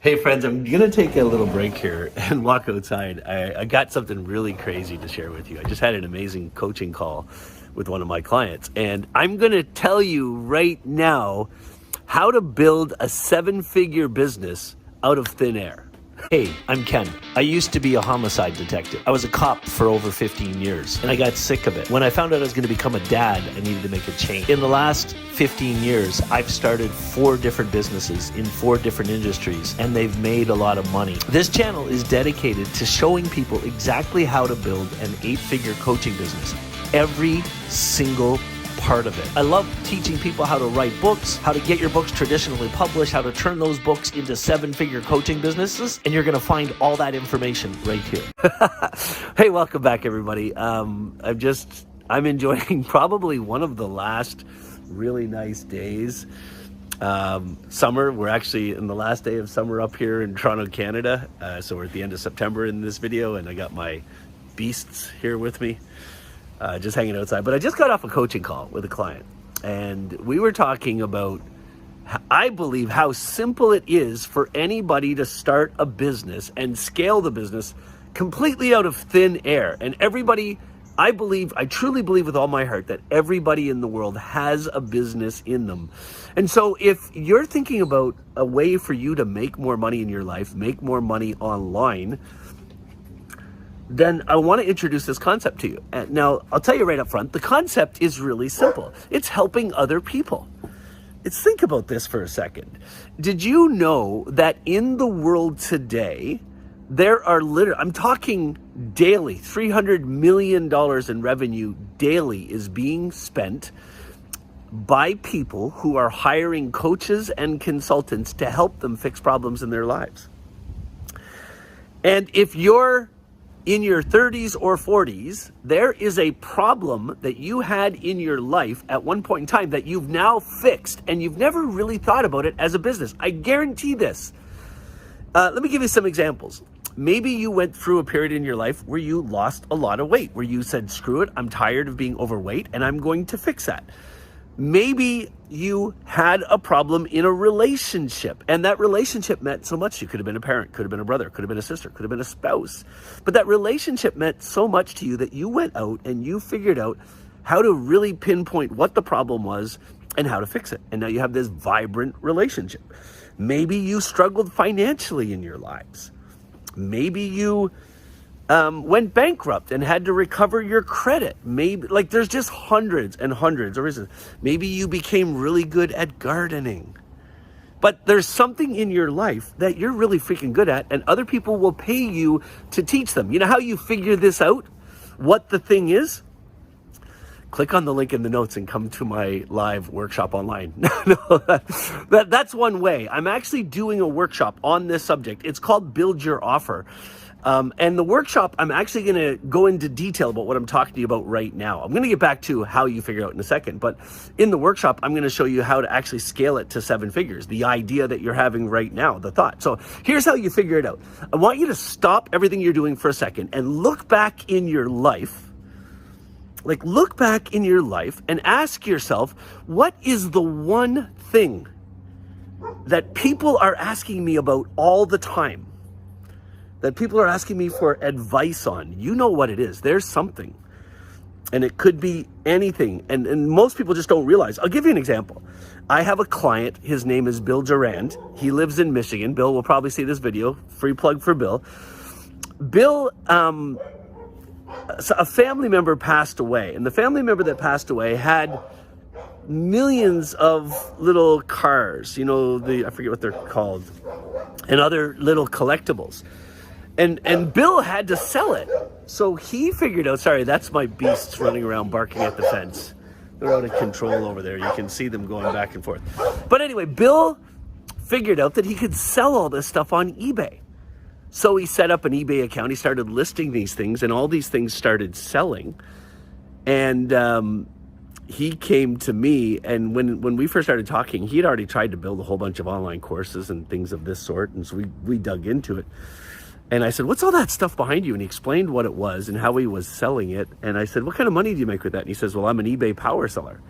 Hey friends, I'm gonna take a little break here and walk outside. I got something really crazy to share with you. I just had an amazing coaching call with one of my clients, and I'm gonna tell you right now how to build a 7-figure business out of thin air. Hey, I'm Ken. I used to be a homicide detective. I was a cop for over 15 years, and I got sick of it. When I found out I was going to become a dad, I needed to make a change. In the last 15 years, I've started 4 different businesses in 4 different industries, and they've made a lot of money. This channel is dedicated to showing people exactly how to build an 8-figure coaching business. Every single part of it. I love teaching people how to write books, how to get your books traditionally published, how to turn those books into 7-figure coaching businesses, and you're going to find all that information right here. Hey, welcome back, everybody. I'm enjoying probably one of the last really nice days. Summer. We're actually in the last day of summer up here in Toronto, Canada. So we're at the end of September in this video, and I got my beasts here with me. Just hanging outside. But I just got off a coaching call with a client, and we were talking about, I believe, how simple it is for anybody to start a business and scale the business completely out of thin air. And everybody, I truly believe with all my heart that everybody in the world has a business in them. And so if you're thinking about a way for you to make more money in your life, make more money online, then I want to introduce this concept to you. And now, I'll tell you right up front, the concept is really simple. It's helping other people. Think about this for a second. Did you know that in the world today, there are I'm talking daily, $300 million in revenue daily is being spent by people who are hiring coaches and consultants to help them fix problems in their lives. And if you're in your 30s or 40s, there is a problem that you had in your life at one point in time that you've now fixed, and you've never really thought about it as a business. I guarantee this. Let me give you some examples. Maybe you went through a period in your life where you lost a lot of weight, where you said, screw it, I'm tired of being overweight, and I'm going to fix that. Maybe you had a problem in a relationship, and that relationship meant so much. You could have been a parent, could have been a brother, could have been a sister, could have been a spouse. But that relationship meant so much to you that you went out and you figured out how to really pinpoint what the problem was and how to fix it. And now you have this vibrant relationship. Maybe you struggled financially in your lives. Maybe you went bankrupt and had to recover your credit. Maybe, there's just hundreds and hundreds of reasons. Maybe you became really good at gardening. But there's something in your life that you're really freaking good at, and other people will pay you to teach them. You know how you figure this out? What the thing is? Click on the link in the notes and come to my live workshop online. That's one way. I'm actually doing a workshop on this subject. It's called Build Your Offer. And the workshop, I'm actually going to go into detail about what I'm talking to you about right now. I'm going to get back to how you figure it out in a second. But in the workshop, I'm going to show you how to actually scale it to 7 figures, the idea that you're having right now, the thought. So here's how you figure it out. I want you to stop everything you're doing for a second and look back in your life. Look back in your life and ask yourself, what is the one thing that people are asking me about all the time? That people are asking me for advice on? You know what it is. There's something. And it could be anything. And most people just don't realize. I'll give you an example. I have a client. His name is Bill Durand. He lives in Michigan. Bill will probably see this video. Free plug for Bill. Bill, a family member passed away. And the family member that passed away had millions of little cars. You know, I forget what they're called. And other little collectibles. And Bill had to sell it. So he figured out, sorry, that's my beasts running around barking at the fence. They're out of control over there. You can see them going back and forth. But anyway, Bill figured out that he could sell all this stuff on eBay. So he set up an eBay account. He started listing these things, and all these things started selling. And he came to me, and when we first started talking, he had already tried to build a whole bunch of online courses and things of this sort. And so we dug into it. And I said, what's all that stuff behind you? And he explained what it was and how he was selling it. And I said, what kind of money do you make with that? And he says, well, I'm an eBay power seller.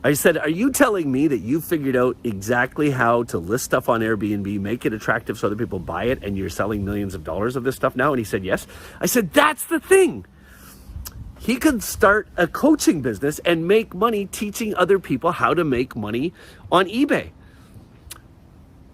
I said, are you telling me that you figured out exactly how to list stuff on Airbnb, make it attractive so other people buy it, and you're selling millions of dollars of this stuff now? And he said, yes. I said, that's the thing. He could start a coaching business and make money teaching other people how to make money on eBay.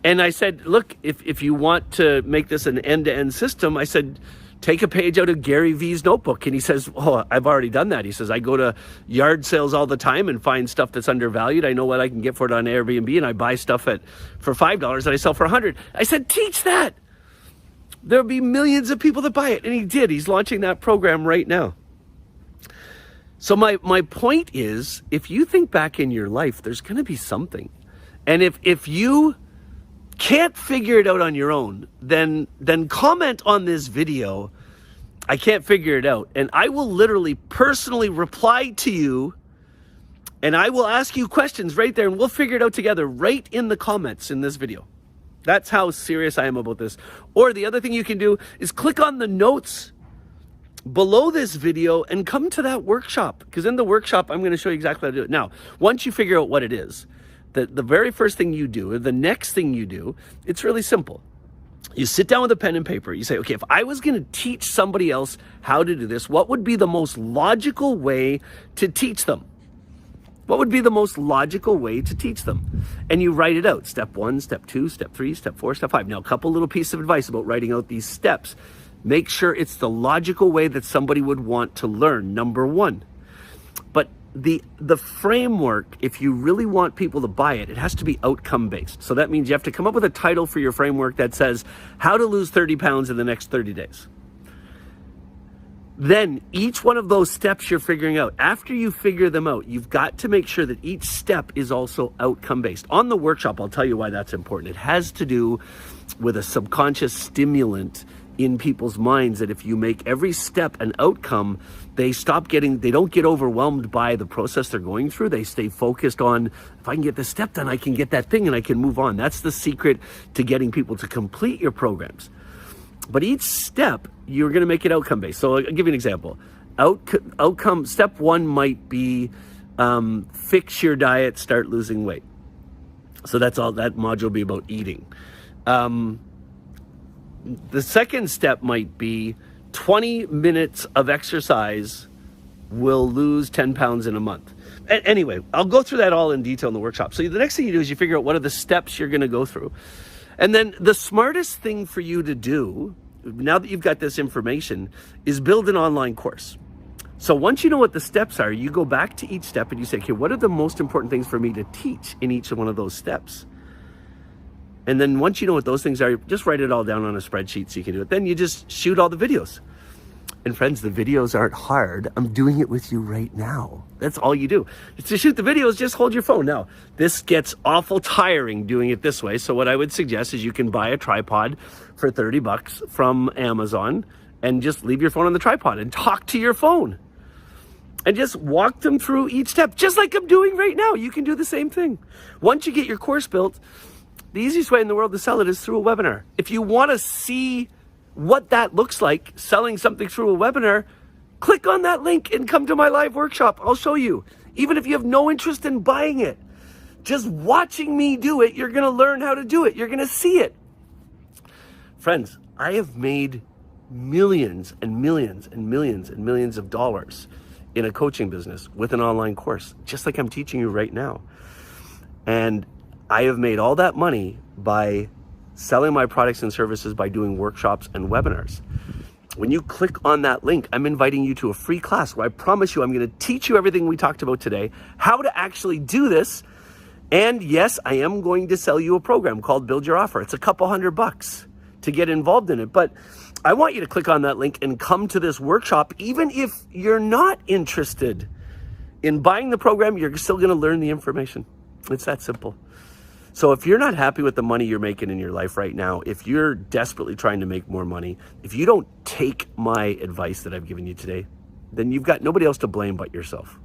And I said, look, if you want to make this an end-to-end system, I said, take a page out of Gary Vee's notebook. And he says, oh, I've already done that. He says, I go to yard sales all the time and find stuff that's undervalued. I know what I can get for it on Airbnb, and I buy stuff for $5 and I sell for $100. I said, teach that. There'll be millions of people that buy it. And he did. He's launching that program right now. So my point is, if you think back in your life, there's going to be something. And if you can't figure it out on your own, then comment on this video, I can't figure it out. And I will literally personally reply to you, and I will ask you questions right there, and we'll figure it out together right in the comments in this video. That's how serious I am about this. Or the other thing you can do is click on the notes below this video and come to that workshop, because in the workshop, I'm going to show you exactly how to do it. Now, once you figure out what it is, the very first thing you do, or the next thing you do, it's really simple. You sit down with a pen and paper. You say, okay, if I was going to teach somebody else how to do this, what would be the most logical way to teach them? What would be the most logical way to teach them? And you write it out. Step 1, step 2, step 3, step 4, step 5. Now, a couple little pieces of advice about writing out these steps. Make sure it's the logical way that somebody would want to learn, number 1. But the framework, if you really want people to buy it, it has to be outcome based. So that means you have to come up with a title for your framework that says, how to lose 30 pounds in the next 30 days. Then each one of those steps you're figuring out, after you figure them out, you've got to make sure that each step is also outcome based. On the workshop, I'll tell you why that's important. It has to do with a subconscious stimulant in people's minds that if you make every step an outcome, they don't get overwhelmed by the process they're going through. They stay focused on, if I can get this step done, I can get that thing and I can move on. That's the secret to getting people to complete your programs. But each step, you're going to make it outcome based. So I'll give you an example. Outcome, step 1 might be fix your diet, start losing weight. So that's all, that module will be about eating. The second step might be 20 minutes of exercise will lose 10 pounds in a month. Anyway, I'll go through that all in detail in the workshop. So the next thing you do is you figure out what are the steps you're going to go through. And then the smartest thing for you to do, now that you've got this information, is build an online course. So once you know what the steps are, you go back to each step and you say, okay, what are the most important things for me to teach in each one of those steps? And then once you know what those things are, just write it all down on a spreadsheet so you can do it. Then you just shoot all the videos. And friends, the videos aren't hard. I'm doing it with you right now. That's all you do. To shoot the videos, just hold your phone. Now, this gets awful tiring doing it this way. So what I would suggest is you can buy a tripod for $30 from Amazon and just leave your phone on the tripod and talk to your phone. And just walk them through each step, just like I'm doing right now. You can do the same thing. Once you get your course built, the easiest way in the world to sell it is through a webinar. If you want to see what that looks like, selling something through a webinar, click on that link and come to my live workshop. I'll show you. Even if you have no interest in buying it, just watching me do it, you're going to learn how to do it. You're going to see it. Friends, I have made millions and millions and millions and millions of dollars in a coaching business with an online course, just like I'm teaching you right now. And I have made all that money by selling my products and services by doing workshops and webinars. When you click on that link, I'm inviting you to a free class where I promise you I'm going to teach you everything we talked about today, how to actually do this. And yes, I am going to sell you a program called Build Your Offer. It's a couple $100 to get involved in it. But I want you to click on that link and come to this workshop. Even if you're not interested in buying the program, you're still going to learn the information. It's that simple. So if you're not happy with the money you're making in your life right now, if you're desperately trying to make more money, if you don't take my advice that I've given you today, then you've got nobody else to blame but yourself.